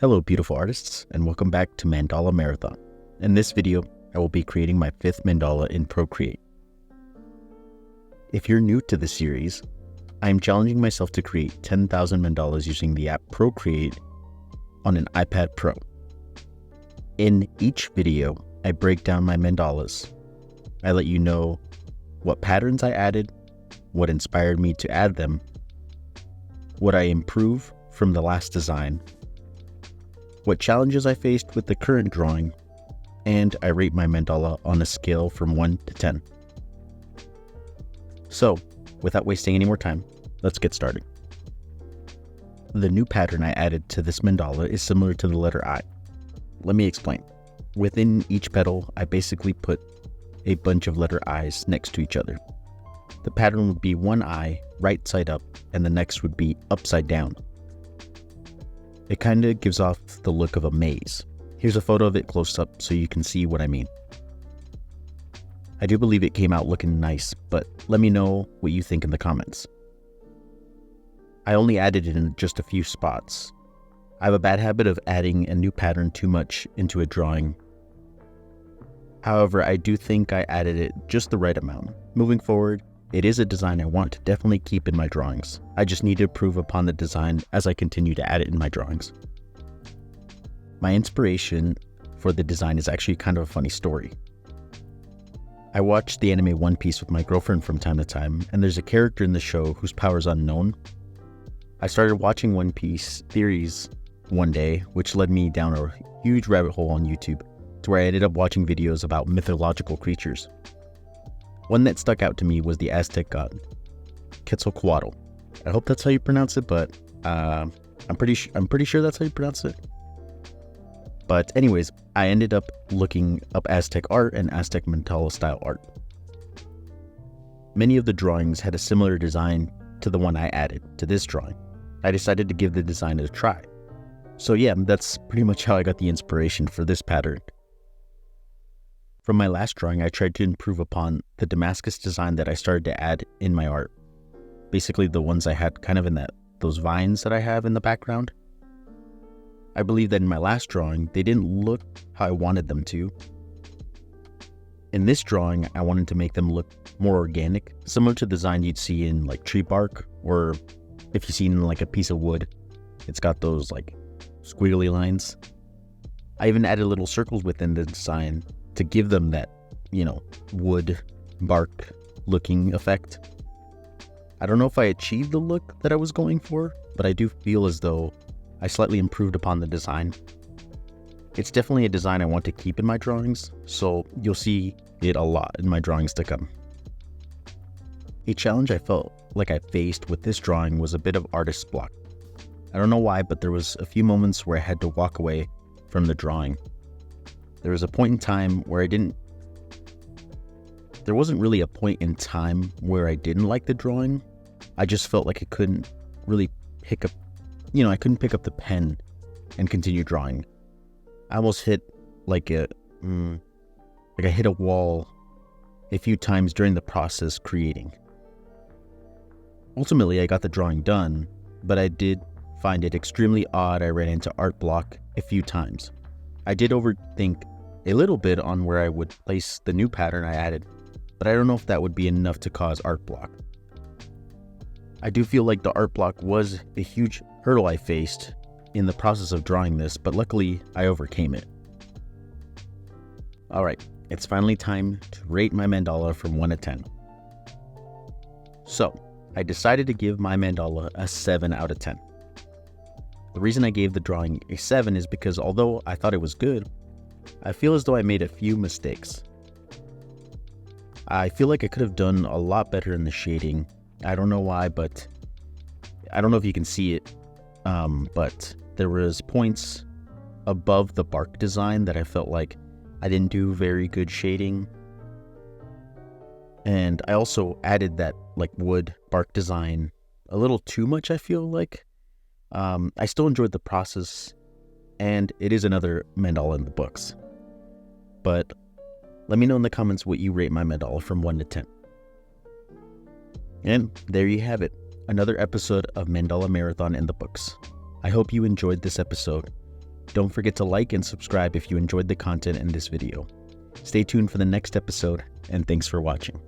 Hello beautiful artists, and welcome back to Mandala Marathon. In this video, I will be creating my 5th mandala in Procreate. If you're new to the series, I am challenging myself to create 10,000 mandalas using the app Procreate on an iPad Pro. In each video, I break down my mandalas. I let you know what patterns I added, what inspired me to add them, what I improve from the last design, what challenges I faced with the current drawing, and I rate my mandala on a scale from 1 to 10. So, without wasting any more time, let's get started. The new pattern I added to this mandala is similar to the letter I. Let me explain. Within each petal, I basically put a bunch of letter I's next to each other. The pattern would be one I right side up, and the next would be upside down. It kinda gives off the look of a maze. Here's a photo of it close up so you can see what I mean. I do believe it came out looking nice, but let me know what you think in the comments. I only added it in just a few spots. I have a bad habit of adding a new pattern too much into a drawing. However, I do think I added it just the right amount. Moving forward, it is a design I want to definitely keep in my drawings. I just need to improve upon the design as I continue to add it in my drawings. My inspiration for the design is actually kind of a funny story. I watch the anime One Piece with my girlfriend from time to time, and there's a character in the show whose power is unknown. I started watching One Piece theories one day, which led me down a huge rabbit hole on YouTube, to where I ended up watching videos about mythological creatures. One that stuck out to me was the Aztec god, Quetzalcoatl. I hope that's how you pronounce it, but I'm pretty sure that's how you pronounce it. But anyways, I ended up looking up Aztec art and Aztec Mandala style art. Many of the drawings had a similar design to the one I added to this drawing. I decided to give the design a try. So yeah, that's pretty much how I got the inspiration for this pattern. From my last drawing, I tried to improve upon the Damascus design that I started to add in my art. Basically the ones I had kind of in those vines that I have in the background. I believe that in my last drawing, they didn't look how I wanted them to. In this drawing, I wanted to make them look more organic, similar to the design you'd see in like tree bark, or if you've seen like a piece of wood, it's got those like squiggly lines. I even added little circles within the design to give them that, wood bark looking effect. I don't know if I achieved the look that I was going for, but I do feel as though I slightly improved upon the design. It's definitely a design I want to keep in my drawings, so you'll see it a lot in my drawings to come. A challenge I felt like I faced with this drawing was a bit of artist's block. I don't know why, but there was a few moments where I had to walk away from the drawing. There was a point in time where there wasn't really a point in time where I didn't like the drawing. I just felt like I couldn't really pick up, I couldn't pick up the pen and continue drawing. I almost hit I hit a wall a few times during the process creating. Ultimately, I got the drawing done, but I did find it extremely odd I ran into art block a few times. I did overthink a little bit on where I would place the new pattern I added, but I don't know if that would be enough to cause art block. I do feel like the art block was a huge hurdle I faced in the process of drawing this, but luckily I overcame it. Alright, it's finally time to rate my mandala from 1 to 10. So, I decided to give my mandala a 7 out of 10. The reason I gave the drawing a 7 is because although I thought it was good, I feel as though I made a few mistakes. I feel like I could have done a lot better in the shading. I don't know why, but I don't know if you can see it, but there was points above the bark design that I felt like I didn't do very good shading. And I also added that like wood bark design a little too much, I feel like. I still enjoyed the process, and it is another mandala in the books. But let me know in the comments what you rate my mandala from 1 to 10. And there you have it, another episode of Mandala Marathon in the books. I hope you enjoyed this episode, Don't forget to like and subscribe if you enjoyed the content in this video. Stay tuned for the next episode, and thanks for watching.